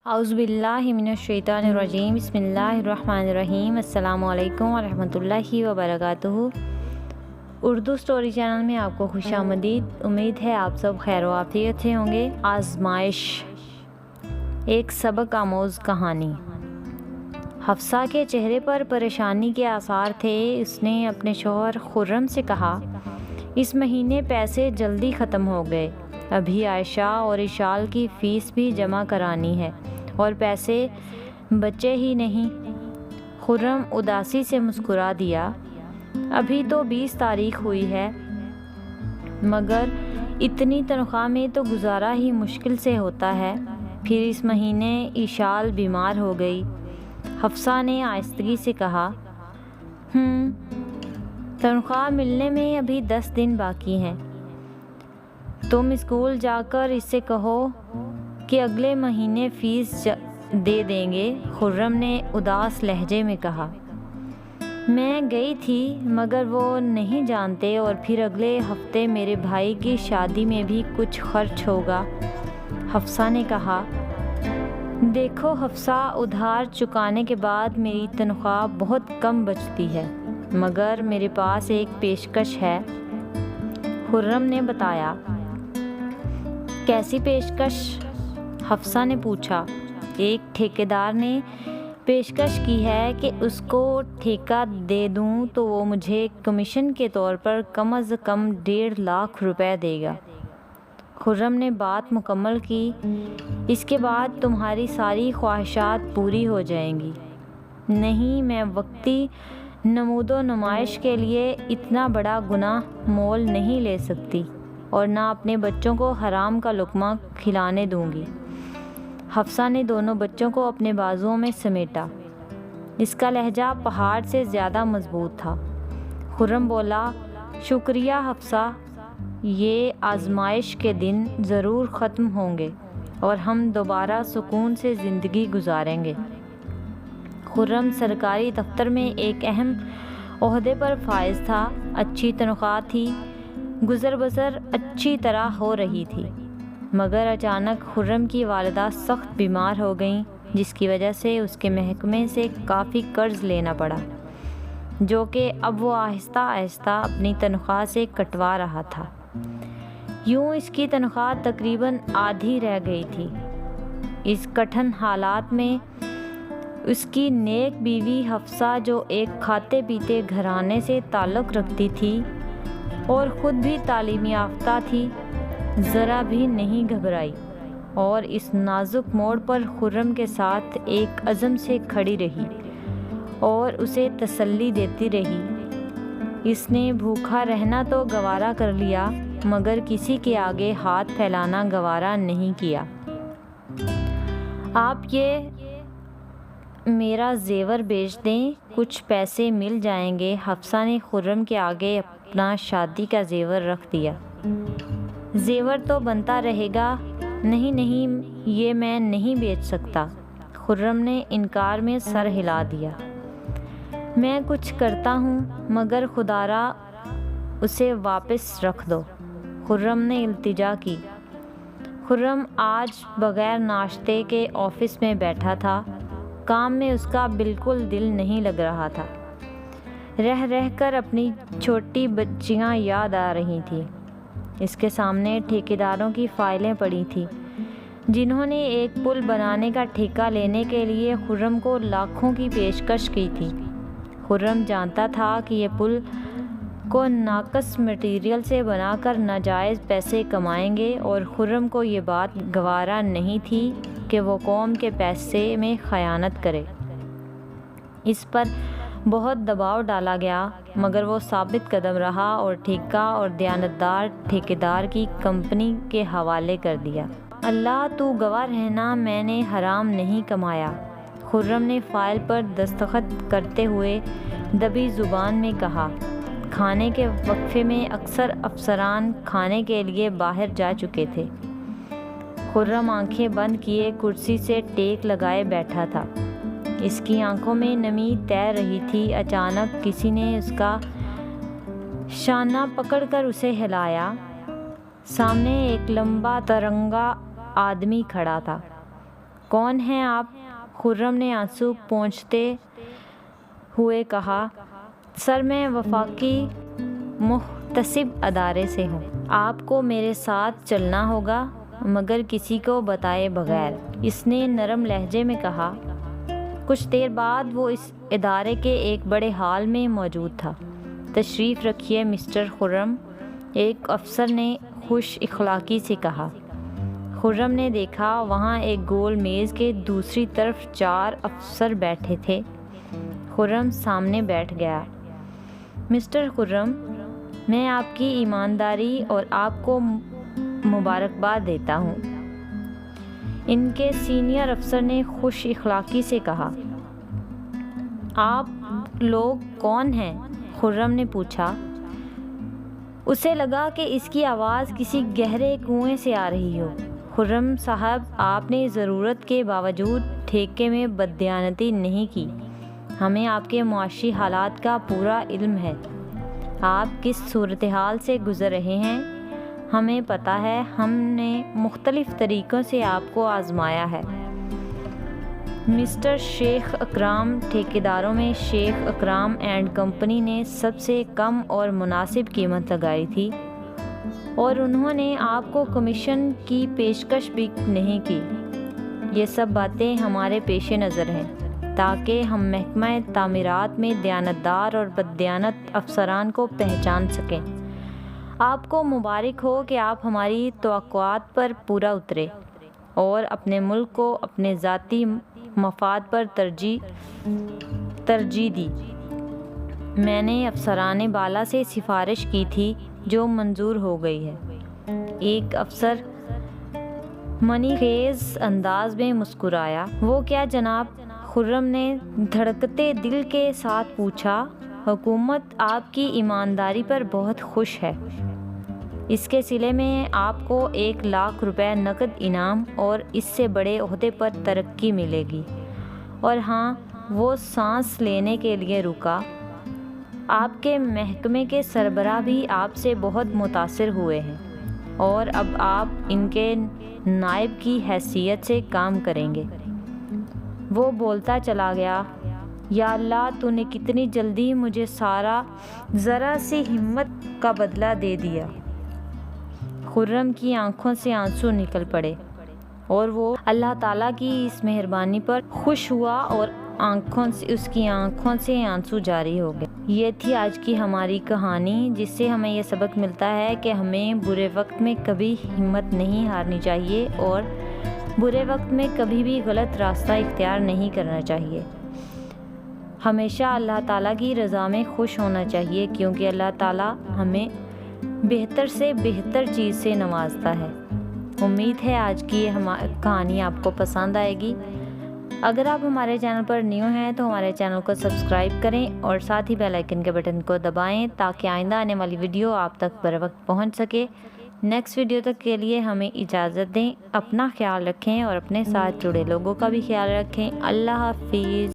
اعوذ باللہ من الشیطان الرجیم، بسم اللہ الرحمن الرحیم۔ السلام علیکم ورحمۃ اللہ وبرکاتہ۔ اردو سٹوری چینل میں آپ کو خوش آمدید۔ امید ہے آپ سب خیر و عافیت سے ہوں گے۔ آزمائش، ایک سبق آموز کہانی۔ حفصہ کے چہرے پر پریشانی کے آثار تھے۔ اس نے اپنے شوہر خرم سے کہا، اس مہینے پیسے جلدی ختم ہو گئے، ابھی عائشہ اور اشال کی فیس بھی جمع کرانی ہے اور پیسے بچے ہی نہیں۔ خرم اداسی سے مسکرا دیا، ابھی تو 20 تاریخ ہوئی ہے، مگر اتنی تنخواہ میں تو گزارا ہی مشکل سے ہوتا ہے۔ پھر اس مہینے اشال بیمار ہو گئی۔ حفصہ نے آہستگی سے کہا، تنخواہ ملنے میں ابھی 10 دن باقی ہیں۔ تم اسکول جا کر اس سے کہو کہ اگلے مہینے فیس دے دیں گے، خرم نے اداس لہجے میں کہا۔ میں گئی تھی مگر وہ نہیں جانتے، اور پھر اگلے ہفتے میرے بھائی کی شادی میں بھی کچھ خرچ ہوگا، حفصہ نے کہا۔ دیکھو حفصہ، ادھار چکانے کے بعد میری تنخواہ بہت کم بچتی ہے، مگر میرے پاس ایک پیشکش ہے، خرم نے بتایا۔ کیسی پیشکش؟ حفصہ نے پوچھا۔ ایک ٹھیکیدار نے پیشکش کی ہے کہ اس کو ٹھیکہ دے دوں تو وہ مجھے کمیشن کے طور پر کم از کم 1.5 لاکھ روپے دے گا۔ خرم نے بات مکمل کی، اس کے بعد تمہاری ساری خواہشات پوری ہو جائیں گی۔ نہیں، میں وقتی نمود و نمائش کے لیے اتنا بڑا گناہ مول نہیں لے سکتی، اور نہ اپنے بچوں کو حرام کا لقمہ کھلانے دوں گی۔ حفصہ نے دونوں بچوں کو اپنے بازوؤں میں سمیٹا۔ اس کا لہجہ پہاڑ سے زیادہ مضبوط تھا۔ خرم بولا، شکریہ حفصہ، یہ آزمائش کے دن ضرور ختم ہوں گے اور ہم دوبارہ سکون سے زندگی گزاریں گے۔ خرم سرکاری دفتر میں ایک اہم عہدے پر فائز تھا، اچھی تنخواہ تھی، گزر بسر اچھی طرح ہو رہی تھی، مگر اچانک خرم کی والدہ سخت بیمار ہو گئیں، جس کی وجہ سے اس کے محکمے سے کافی قرض لینا پڑا، جو کہ اب وہ آہستہ آہستہ اپنی تنخواہ سے کٹوا رہا تھا۔ یوں اس کی تنخواہ تقریباً آدھی رہ گئی تھی۔ اس کٹھن حالات میں اس کی نیک بیوی حفصہ، جو ایک کھاتے پیتے گھرانے سے تعلق رکھتی تھی اور خود بھی تعلیم یافتہ تھی، ذرا بھی نہیں گھبرائی، اور اس نازک موڑ پر خرم کے ساتھ ایک عزم سے کھڑی رہی اور اسے تسلی دیتی رہی۔ اس نے بھوکا رہنا تو گوارا کر لیا، مگر کسی کے آگے ہاتھ پھیلانا گوارا نہیں کیا۔ آپ یہ میرا زیور بیچ دیں، کچھ پیسے مل جائیں گے۔ حفصہ نے خرم کے آگے اپنا شادی کا زیور رکھ دیا۔ زیور تو بنتا رہے گا۔ نہیں نہیں، یہ میں نہیں بیچ سکتا، خرم نے انکار میں سر ہلا دیا۔ میں کچھ کرتا ہوں، مگر خدارا اسے واپس رکھ دو، خرم نے التجا کی۔ خرم آج بغیر ناشتے کے آفس میں بیٹھا تھا۔ کام میں اس کا بالکل دل نہیں لگ رہا تھا۔ رہ رہ کر اپنی چھوٹی بچیاں یاد آ رہی تھیں۔ اس کے سامنے ٹھیکیداروں کی فائلیں پڑی تھیں، جنہوں نے ایک پل بنانے کا ٹھیکہ لینے کے لیے خرم کو لاکھوں کی پیشکش کی تھی۔ خرم جانتا تھا کہ یہ پل کو ناقص مٹیریل سے بنا کر ناجائز پیسے کمائیں گے، اور خرم کو یہ بات گوارا نہیں تھی کہ وہ قوم کے پیسے میں خیانت کرے۔ اس پر بہت دباؤ ڈالا گیا، مگر وہ ثابت قدم رہا اور ٹھیکہ اور دیانتدار ٹھیکیدار کی کمپنی کے حوالے کر دیا۔ اللہ تو گواہ رہنا، میں نے حرام نہیں کمایا، خرم نے فائل پر دستخط کرتے ہوئے دبی زبان میں کہا۔ کھانے کے وقفے میں اکثر افسران کھانے کے لیے باہر جا چکے تھے۔ خرم آنکھیں بند کیے کرسی سے ٹیک لگائے بیٹھا تھا۔ اس کی آنکھوں میں نمی تیر رہی تھی۔ اچانک کسی نے اس کا شانہ پکڑ کر اسے ہلایا۔ سامنے ایک لمبا ترنگا آدمی کھڑا تھا۔ کون ہیں آپ؟ خرم نے آنسو پوچھتے ہوئے کہا، سر میں وفاقی محتسب ادارے سے ہوں۔ آپ کو میرے ساتھ چلنا ہوگا، مگر کسی کو بتائے بغیر، اس نے نرم لہجے میں کہا۔ کچھ دیر بعد وہ اس ادارے کے ایک بڑے ہال میں موجود تھا۔ تشریف رکھیے مسٹر خرم، ایک افسر نے خوش اخلاقی سے کہا۔ خرم نے دیکھا وہاں ایک گول میز کے دوسری طرف 4 افسر بیٹھے تھے۔ خرم سامنے بیٹھ گیا۔ مسٹر خرم، میں آپ کی ایمانداری اور آپ کو مبارکباد دیتا ہوں، ان کے سینئر افسر نے خوش اخلاقی سے کہا۔ آپ لوگ کون ہیں؟ خرم نے پوچھا۔ اسے لگا کہ اس کی آواز کسی گہرے کنویں سے آ رہی ہو۔ خرم صاحب، آپ نے ضرورت کے باوجود ٹھیکے میں بددیانتی نہیں کی۔ ہمیں آپ کے معاشی حالات کا پورا علم ہے۔ آپ کس صورتحال سے گزر رہے ہیں ہمیں پتہ ہے۔ ہم نے مختلف طریقوں سے آپ کو آزمایا ہے۔ مسٹر شیخ اکرام، ٹھیکیداروں میں شیخ اکرام اینڈ کمپنی نے سب سے کم اور مناسب قیمت لگائی تھی، اور انہوں نے آپ کو کمیشن کی پیشکش بھی نہیں کی۔ یہ سب باتیں ہمارے پیش نظر ہیں تاکہ ہم محکمہ تعمیرات میں دیانتدار اور بددیانت افسران کو پہچان سکیں۔ آپ کو مبارک ہو کہ آپ ہماری توقعات پر پورا اترے اور اپنے ملک کو اپنے ذاتی مفاد پر ترجیح دی۔ میں نے افسران بالا سے سفارش کی تھی جو منظور ہو گئی ہے۔ ایک افسر منی خیز انداز میں مسکرایا۔ وہ کیا جناب؟ خرم نے دھڑکتے دل کے ساتھ پوچھا۔ حکومت آپ کی ایمانداری پر بہت خوش ہے۔ اس کے صلے میں آپ کو 1 لاکھ روپے نقد انعام اور اس سے بڑے عہدے پر ترقی ملے گی۔ اور ہاں، وہ سانس لینے کے لیے رکا۔ آپ کے محکمے کے سربراہ بھی آپ سے بہت متاثر ہوئے ہیں اور اب آپ ان کے نائب کی حیثیت سے کام کریں گے۔ وہ بولتا چلا گیا، یا اللہ، تو نے کتنی جلدی مجھے ذرا سی ہمت کا بدلہ دے دیا۔ خرم کی آنکھوں سے آنسو نکل پڑے اور وہ اللہ تعالیٰ کی اس مہربانی پر خوش ہوا اور اس کی آنکھوں سے آنسو جاری ہو گئے۔ یہ تھی آج کی ہماری کہانی، جس سے ہمیں یہ سبق ملتا ہے کہ ہمیں برے وقت میں کبھی ہمت نہیں ہارنی چاہیے اور برے وقت میں کبھی بھی غلط راستہ اختیار نہیں کرنا چاہیے۔ ہمیشہ اللہ تعالیٰ کی رضا میں خوش ہونا چاہیے، کیونکہ اللہ تعالیٰ ہمیں بہتر سے بہتر چیز سے نوازتا ہے۔ امید ہے آج کی یہ کہانی آپ کو پسند آئے گی۔ اگر آپ ہمارے چینل پر نیو ہیں تو ہمارے چینل کو سبسکرائب کریں اور ساتھ ہی بیل آئیکن کے بٹن کو دبائیں تاکہ آئندہ آنے والی ویڈیو آپ تک بر وقت پہنچ سکے۔ نیکسٹ ویڈیو تک کے لیے ہمیں اجازت دیں۔ اپنا خیال رکھیں اور اپنے ساتھ جڑے لوگوں کا بھی خیال رکھیں۔ اللہ حافظ۔